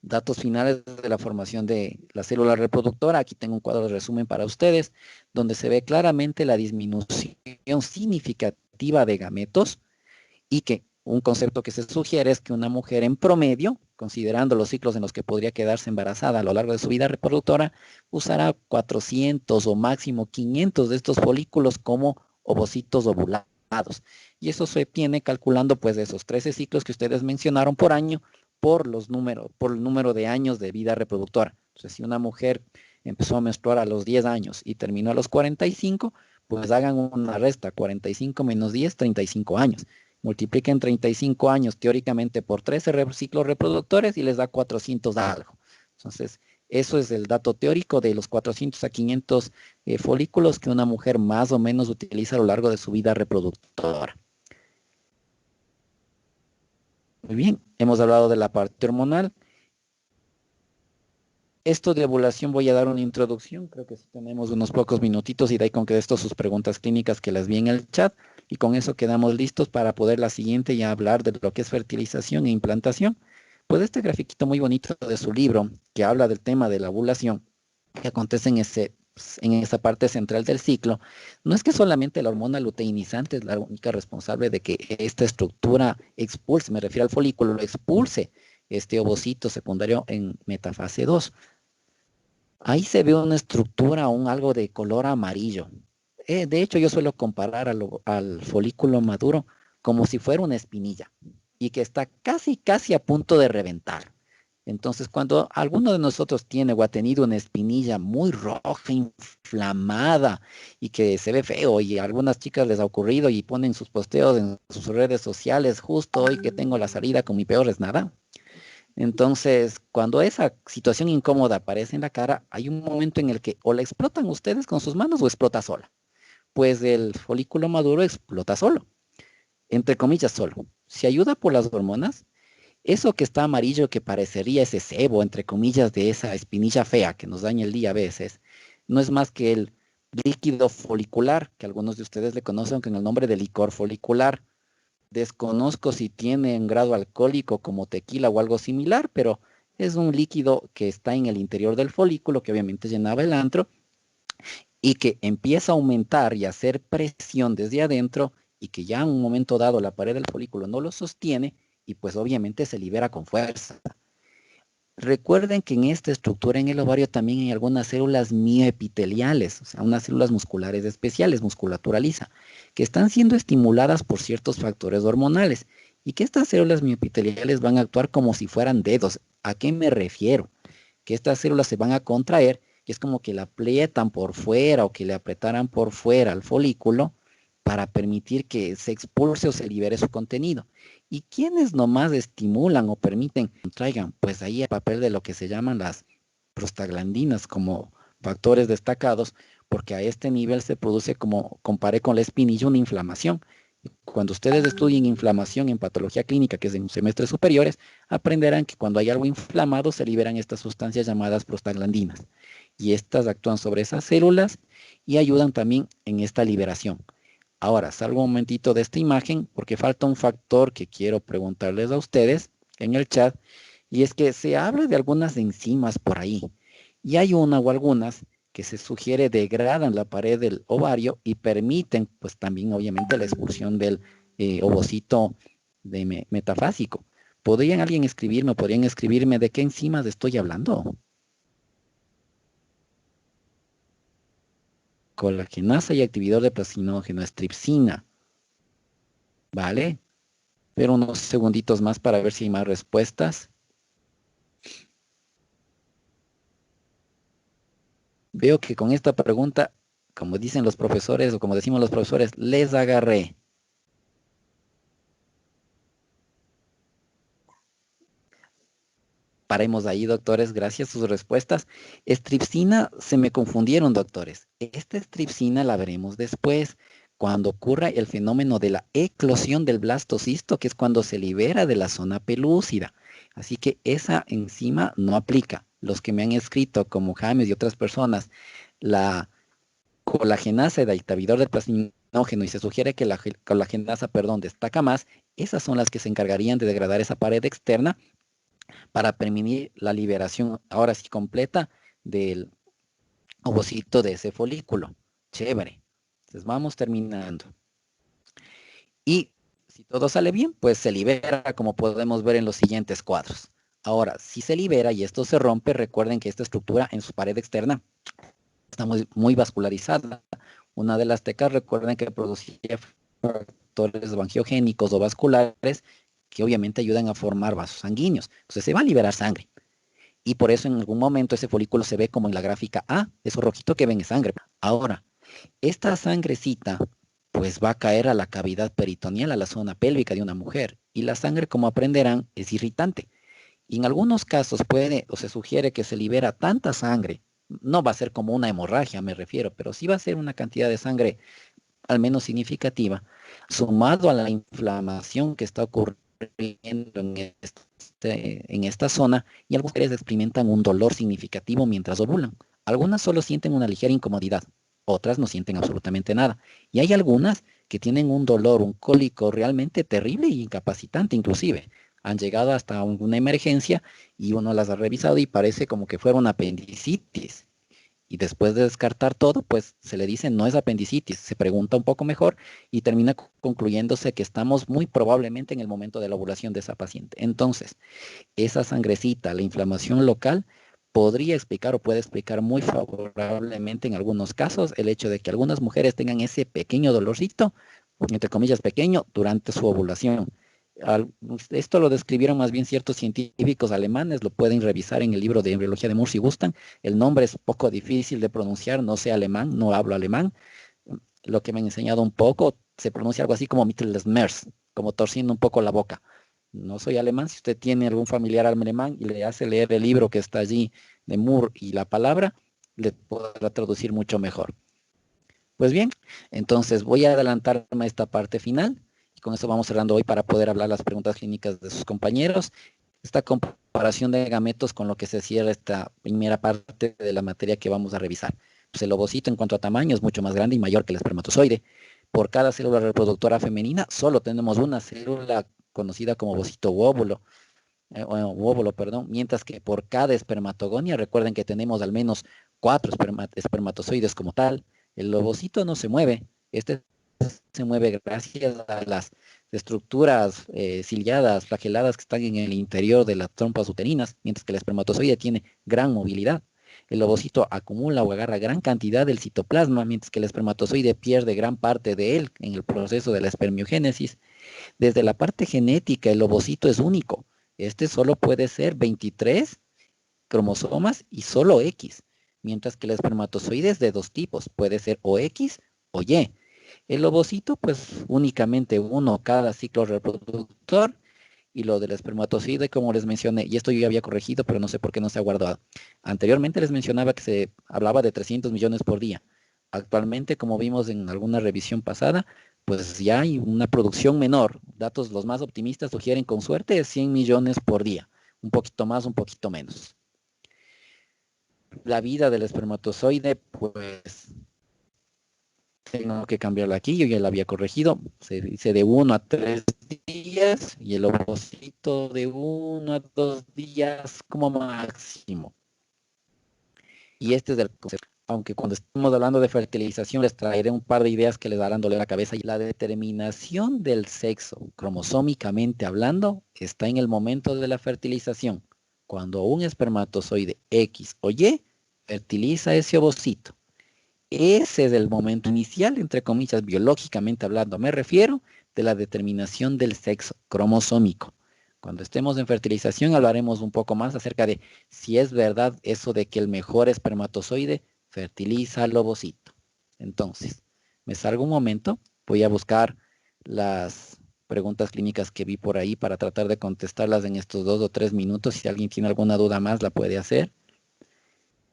Datos finales de la formación de la célula reproductora. Aquí tengo un cuadro de resumen para ustedes, donde se ve claramente la disminución significativa de gametos y que un concepto que se sugiere es que una mujer en promedio, considerando los ciclos en los que podría quedarse embarazada a lo largo de su vida reproductora, usará 400 o máximo 500 de estos folículos como ovocitos ovulados. Y eso se tiene calculando pues de esos 13 ciclos que ustedes mencionaron por año por el número de años de vida reproductora. Entonces, si una mujer empezó a menstruar a los 10 años y terminó a los 45, pues hagan una resta, 45 menos 10, 35 años. Multipliquen 35 años teóricamente por 13 ciclos reproductores y les da 400 algo. Entonces, eso es el dato teórico de los 400 a 500 folículos que una mujer más o menos utiliza a lo largo de su vida reproductora. Muy bien, hemos hablado de la parte hormonal. Esto de ovulación voy a dar una introducción, creo que sí tenemos unos pocos minutitos y de ahí contesto sus preguntas clínicas que las vi en el chat y con eso quedamos listos para poder la siguiente ya hablar de lo que es fertilización e implantación. Pues este grafiquito muy bonito de su libro que habla del tema de la ovulación que acontece en esa parte central del ciclo, no es que solamente la hormona luteinizante es la única responsable de que esta estructura expulse, me refiero al folículo, lo expulse este ovocito secundario en metafase 2. Ahí se ve una estructura, algo de color amarillo. De hecho, yo suelo comparar al folículo maduro como si fuera una espinilla y que está casi a punto de reventar. Entonces, cuando alguno de nosotros tiene o ha tenido una espinilla muy roja, inflamada y que se ve feo y a algunas chicas les ha ocurrido y ponen sus posteos en sus redes sociales, justo hoy que tengo la salida con mi peor es nada. Entonces, cuando esa situación incómoda aparece en la cara, hay un momento en el que o la explotan ustedes con sus manos o explota sola. Pues el folículo maduro explota solo, entre comillas solo. Si ayuda por las hormonas, eso que está amarillo que parecería ese sebo, entre comillas, de esa espinilla fea que nos daña el día a veces, no es más que el líquido folicular, que algunos de ustedes le conocen con el nombre de licor folicular. Desconozco si tiene un grado alcohólico como tequila o algo similar, pero es un líquido que está en el interior del folículo, que obviamente llenaba el antro, y que empieza a aumentar y a hacer presión desde adentro, y que ya en un momento dado la pared del folículo no lo sostiene, y pues obviamente se libera con fuerza. Recuerden que en esta estructura en el ovario también hay algunas células mioepiteliales, o sea, unas células musculares especiales, musculatura lisa, que están siendo estimuladas por ciertos factores hormonales y que estas células mioepiteliales van a actuar como si fueran dedos. ¿A qué me refiero? Que estas células se van a contraer, que es como que la aprietan por fuera o que le apretaran por fuera al folículo para permitir que se expulse o se libere su contenido. ¿Y quiénes nomás estimulan o permiten que contraigan? Pues ahí el papel de lo que se llaman las prostaglandinas como factores destacados, porque a este nivel se produce, como comparé con la espinilla, una inflamación. Cuando ustedes estudien inflamación en patología clínica, que es en semestres superiores, aprenderán que cuando hay algo inflamado se liberan estas sustancias llamadas prostaglandinas. Y estas actúan sobre esas células y ayudan también en esta liberación. Ahora, salgo un momentito de esta imagen porque falta un factor que quiero preguntarles a ustedes en el chat, y es que se habla de algunas enzimas por ahí, y hay una o algunas que se sugiere degradan la pared del ovario y permiten, pues también obviamente la expulsión del ovocito metafásico. ¿Podrían alguien escribirme o podrían escribirme de qué enzimas estoy hablando? Colagenasa y activador de placinógeno, tripsina, ¿vale? Pero unos segunditos más para ver si hay más respuestas. Veo que con esta pregunta, como dicen los profesores o como decimos los profesores, les agarré. Paremos ahí, doctores, gracias a sus respuestas. Estripsina, se me confundieron, doctores. Esta estripsina la veremos después, cuando ocurra el fenómeno de la eclosión del blastocisto, que es cuando se libera de la zona pelúcida. Así que esa enzima no aplica. Los que me han escrito, como James y otras personas, la colagenasa de activador del placinógeno y se sugiere que la colagenasa, perdón, destaca más, esas son las que se encargarían de degradar esa pared externa para permitir la liberación, ahora sí completa, del ovocito de ese folículo. Chévere. Entonces vamos terminando. Y si todo sale bien, pues se libera, como podemos ver en los siguientes cuadros. Ahora, si se libera y esto se rompe, recuerden que esta estructura en su pared externa está muy vascularizada. Una de las tecas, recuerden que producía factores angiogénicos o vasculares que obviamente ayudan a formar vasos sanguíneos. Entonces se va a liberar sangre. Y por eso en algún momento ese folículo se ve como en la gráfica A, eso rojito que ven es sangre. Ahora, esta sangrecita pues va a caer a la cavidad peritoneal, a la zona pélvica de una mujer. Y la sangre, como aprenderán, es irritante. Y en algunos casos puede o se sugiere que se libera tanta sangre, no va a ser como una hemorragia, me refiero, pero sí va a ser una cantidad de sangre al menos significativa, sumado a la inflamación que está ocurriendo en esta zona, y algunas mujeres experimentan un dolor significativo mientras ovulan. Algunas solo sienten una ligera incomodidad, otras no sienten absolutamente nada. Y hay algunas que tienen un dolor, un cólico realmente terrible e incapacitante inclusive. Han llegado hasta una emergencia y uno las ha revisado y parece como que fuera una apendicitis. Y después de descartar todo, pues se le dice no es apendicitis, se pregunta un poco mejor y termina concluyéndose que estamos muy probablemente en el momento de la ovulación de esa paciente. Entonces, esa sangrecita, la inflamación local, podría explicar o puede explicar muy favorablemente en algunos casos el hecho de que algunas mujeres tengan ese pequeño dolorcito, entre comillas pequeño, durante su ovulación. Esto lo describieron más bien ciertos científicos alemanes, lo pueden revisar en el libro de embriología de Moore si gustan. El nombre es poco difícil de pronunciar, no sé alemán, no hablo alemán. Lo que me han enseñado un poco, se pronuncia algo así como Mittelschmerz, como torciendo un poco la boca. No soy alemán, si usted tiene algún familiar alemán y le hace leer el libro que está allí de Moore y la palabra, le podrá traducir mucho mejor. Pues bien, entonces voy a adelantarme a esta parte final y con eso vamos cerrando hoy para poder hablar las preguntas clínicas de sus compañeros. Esta comparación de gametos con lo que se cierra esta primera parte de la materia que vamos a revisar. Pues el ovocito en cuanto a tamaño es mucho más grande y mayor que el espermatozoide. Por cada célula reproductora femenina solo tenemos una célula conocida como ovocito u óvulo, perdón, mientras que por cada espermatogonia, recuerden que tenemos al menos 4 espermatozoides como tal. El ovocito no se mueve, este se mueve gracias a las estructuras ciliadas, flageladas que están en el interior de las trompas uterinas, mientras que el espermatozoide tiene gran movilidad. El ovocito acumula o agarra gran cantidad del citoplasma, mientras que el espermatozoide pierde gran parte de él en el proceso de la espermiogénesis. Desde la parte genética, el ovocito es único. Este solo puede ser 23 cromosomas y solo X, mientras que el espermatozoide es de dos tipos, puede ser o X o Y. El ovocito, pues únicamente uno cada ciclo reproductor, y lo del espermatozoide, como les mencioné, y esto yo ya había corregido, pero no sé por qué no se ha guardado. Anteriormente les mencionaba que se hablaba de 300 millones por día. Actualmente, como vimos en alguna revisión pasada, pues ya hay una producción menor. Datos los más optimistas sugieren con suerte 100 millones por día. Un poquito más, un poquito menos. La vida del espermatozoide, pues tengo que cambiarla aquí, yo ya la había corregido, se dice de 1 a 3 días y el ovocito de 1 a 2 días como máximo. Y este es el concepto. Aunque cuando estemos hablando de fertilización les traeré un par de ideas que les darán doler la cabeza. Y la determinación del sexo, cromosómicamente hablando, está en el momento de la fertilización, cuando un espermatozoide X o Y fertiliza ese ovocito. Ese es el momento inicial, entre comillas, biológicamente hablando, me refiero de la determinación del sexo cromosómico. Cuando estemos en fertilización hablaremos un poco más acerca de si es verdad eso de que el mejor espermatozoide fertiliza al ovocito. Entonces, me salgo un momento, voy a buscar las preguntas clínicas que vi por ahí para tratar de contestarlas en estos 2 o 3 minutos. Si alguien tiene alguna duda más, la puede hacer.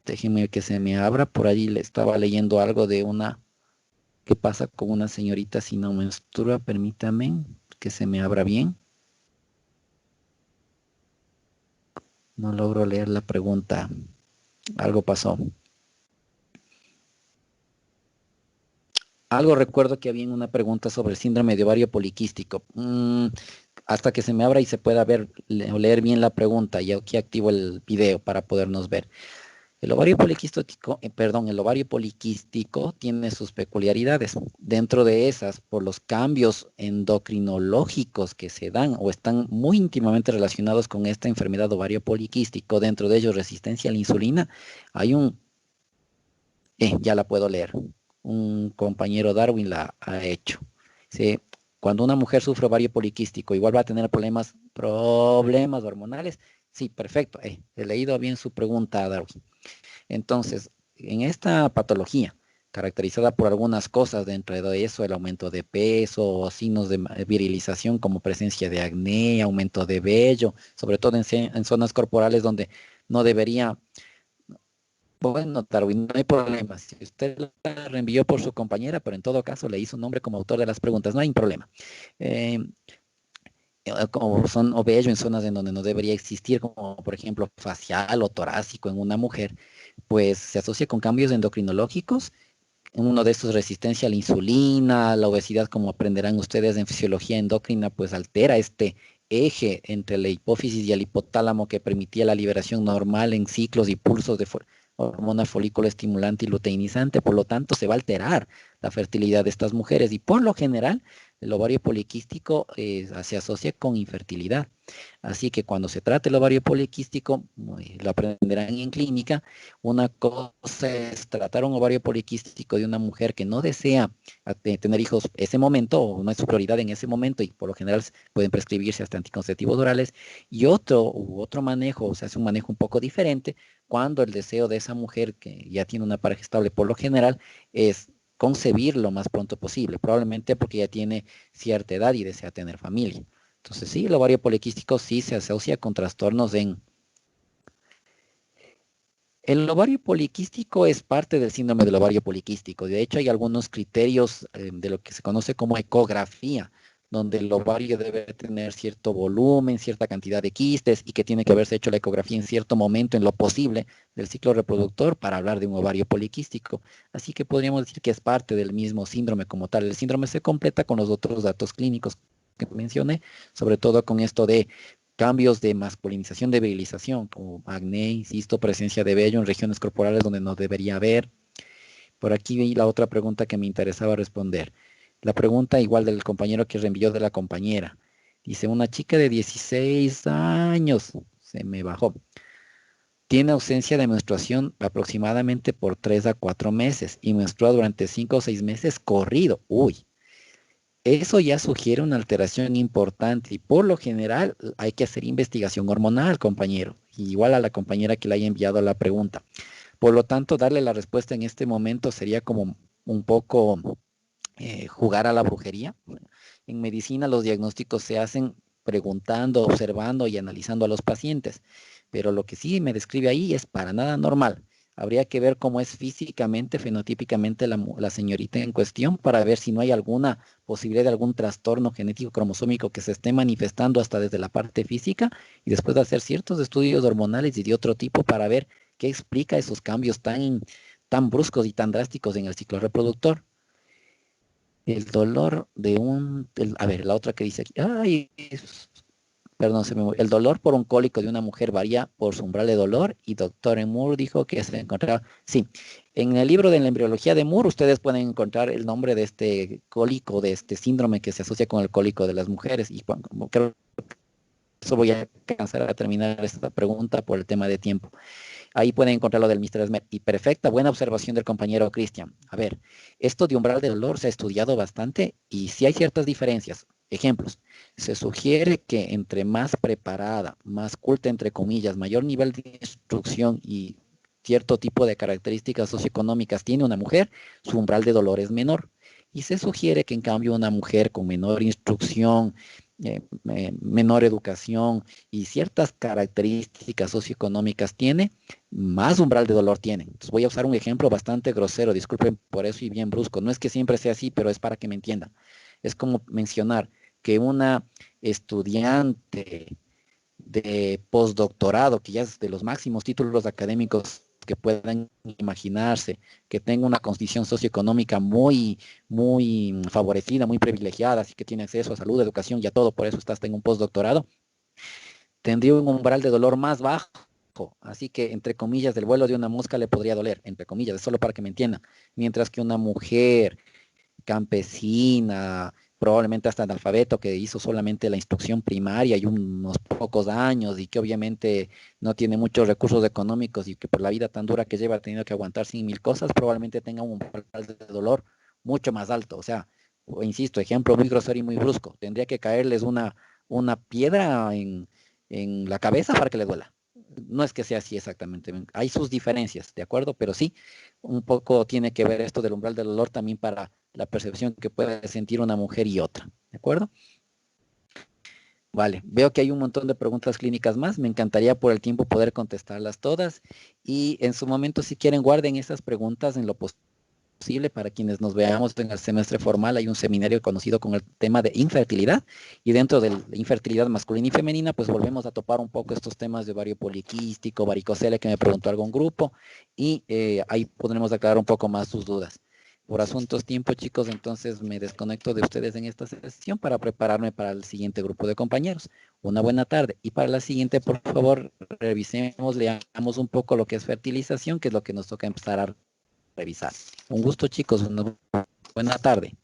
Déjenme que se me abra. Por ahí le estaba leyendo algo de una... ¿Qué pasa con una señorita si no menstrua? Permítame que se me abra bien. No logro leer la pregunta. Algo pasó. Algo recuerdo que había una pregunta sobre el síndrome de ovario poliquístico. Hasta que se me abra y se pueda ver o leer bien la pregunta. Y aquí activo el video para podernos ver. El ovario poliquístico, el ovario poliquístico tiene sus peculiaridades. Dentro de esas, por los cambios endocrinológicos que se dan o están muy íntimamente relacionados con esta enfermedad de ovario poliquístico, dentro de ellos resistencia a la insulina, hay ya la puedo leer, un compañero Darwin la ha hecho. Sí, cuando una mujer sufre ovario poliquístico, igual va a tener problemas hormonales. Sí, perfecto. He leído bien su pregunta, Darwin. Entonces, en esta patología, caracterizada por algunas cosas, dentro de eso, el aumento de peso, o signos de virilización como presencia de acné, aumento de vello, sobre todo en zonas corporales donde no debería. Bueno, Darwin, no hay problema. Si usted la reenvió por su compañera, pero en todo caso le hizo un nombre como autor de las preguntas, no hay problema. Eh, como son o vello en zonas en donde no debería existir, como por ejemplo facial o torácico en una mujer, pues se asocia con cambios endocrinológicos. Uno de estos, resistencia a la insulina, la obesidad, como aprenderán ustedes en fisiología endocrina, pues altera este eje entre la hipófisis y el hipotálamo que permitía la liberación normal en ciclos y pulsos de hormona folículo estimulante y luteinizante. Por lo tanto, se va a alterar la fertilidad de estas mujeres y por lo general el ovario poliquístico se asocia con infertilidad. Así que cuando se trate el ovario poliquístico, lo aprenderán en clínica, una cosa es tratar un ovario poliquístico de una mujer que no desea tener hijos ese momento, o no es su prioridad en ese momento, y por lo general pueden prescribirse hasta anticonceptivos orales, y otro manejo, o sea, es un manejo un poco diferente, cuando el deseo de esa mujer que ya tiene una pareja estable por lo general es concebir lo más pronto posible, probablemente porque ya tiene cierta edad y desea tener familia. Entonces sí, el ovario poliquístico sí se asocia con trastornos en... El ovario poliquístico es parte del síndrome del ovario poliquístico. De hecho, hay algunos criterios de lo que se conoce como ecografía, donde el ovario debe tener cierto volumen, cierta cantidad de quistes y que tiene que haberse hecho la ecografía en cierto momento en lo posible del ciclo reproductor para hablar de un ovario poliquístico. Así que podríamos decir que es parte del mismo síndrome como tal. El síndrome se completa con los otros datos clínicos que mencioné, sobre todo con esto de cambios de masculinización, de virilización, como acné, insisto, presencia de vello en regiones corporales donde no debería haber. Por aquí vi la otra pregunta que me interesaba responder. La pregunta igual del compañero que reenvió de la compañera. Dice, una chica de 16 años, se me bajó. Tiene ausencia de menstruación aproximadamente por 3 a 4 meses y menstrua durante 5 o 6 meses corrido. Uy, eso ya sugiere una alteración importante y por lo general hay que hacer investigación hormonal, compañero. Igual a la compañera que le haya enviado la pregunta. Por lo tanto, darle la respuesta en este momento sería como un poco jugar a la brujería. En medicina los diagnósticos se hacen preguntando, observando y analizando a los pacientes, pero lo que sí me describe ahí es para nada normal. Habría que ver cómo es físicamente, fenotípicamente la señorita en cuestión para ver si no hay alguna posibilidad de algún trastorno genético cromosómico que se esté manifestando hasta desde la parte física y después de hacer ciertos estudios hormonales y de otro tipo para ver qué explica esos cambios tan bruscos y tan drásticos en el ciclo reproductor. El dolor de a ver, la otra que dice aquí, ay, perdón, el dolor por un cólico de una mujer varía por su umbral de dolor y doctor Moore dijo que se encontraba, sí, en el libro de la embriología de Moore ustedes pueden encontrar el nombre de este cólico, de este síndrome que se asocia con el cólico de las mujeres y creo que eso voy a alcanzar a terminar esta pregunta por el tema de tiempo. Ahí pueden encontrar lo del Mr. Smith. Y perfecta, buena observación del compañero Cristian. A ver, esto de umbral de dolor se ha estudiado bastante y sí hay ciertas diferencias. Ejemplos, se sugiere que entre más preparada, más culta, entre comillas, mayor nivel de instrucción y cierto tipo de características socioeconómicas tiene una mujer, su umbral de dolor es menor. Y se sugiere que en cambio una mujer con menor instrucción, menor educación y ciertas características socioeconómicas tiene, más umbral de dolor tienen. Entonces voy a usar un ejemplo bastante grosero, disculpen por eso y bien brusco. No es que siempre sea así, pero es para que me entiendan. Es como mencionar que una estudiante de postdoctorado, que ya es de los máximos títulos académicos que puedan imaginarse, que tenga una condición socioeconómica muy favorecida, muy privilegiada, así que tiene acceso a salud, educación y a todo, por eso está hasta en un postdoctorado, tendría un umbral de dolor más bajo. Así que, entre comillas, del vuelo de una mosca le podría doler, entre comillas, es solo para que me entiendan. Mientras que una mujer campesina, probablemente hasta analfabeto, que hizo solamente la instrucción primaria y unos pocos años y que obviamente no tiene muchos recursos económicos y que por la vida tan dura que lleva ha tenido que aguantar 100.000 cosas, probablemente tenga un umbral de dolor mucho más alto. O sea, insisto, ejemplo muy grosero y muy brusco. Tendría que caerles una piedra en la cabeza para que le duela. No es que sea así exactamente, hay sus diferencias, ¿de acuerdo? Pero sí, un poco tiene que ver esto del umbral del dolor también para la percepción que puede sentir una mujer y otra, ¿de acuerdo? Vale, veo que hay un montón de preguntas clínicas más, me encantaría por el tiempo poder contestarlas todas y en su momento si quieren guarden esas preguntas en lo posible para quienes nos veamos en el semestre formal. Hay un seminario conocido con el tema de infertilidad y dentro de la infertilidad masculina y femenina pues volvemos a topar un poco estos temas de ovario poliquístico, varicocele que me preguntó algún grupo y ahí podremos aclarar un poco más sus dudas. Por asuntos tiempo, chicos, entonces me desconecto de ustedes en esta sesión para prepararme para el siguiente grupo de compañeros. Una buena tarde. Y para la siguiente, por favor, revisemos, leamos un poco lo que es fertilización, que es lo que nos toca empezar a revisar. Un gusto, chicos. Una buena tarde.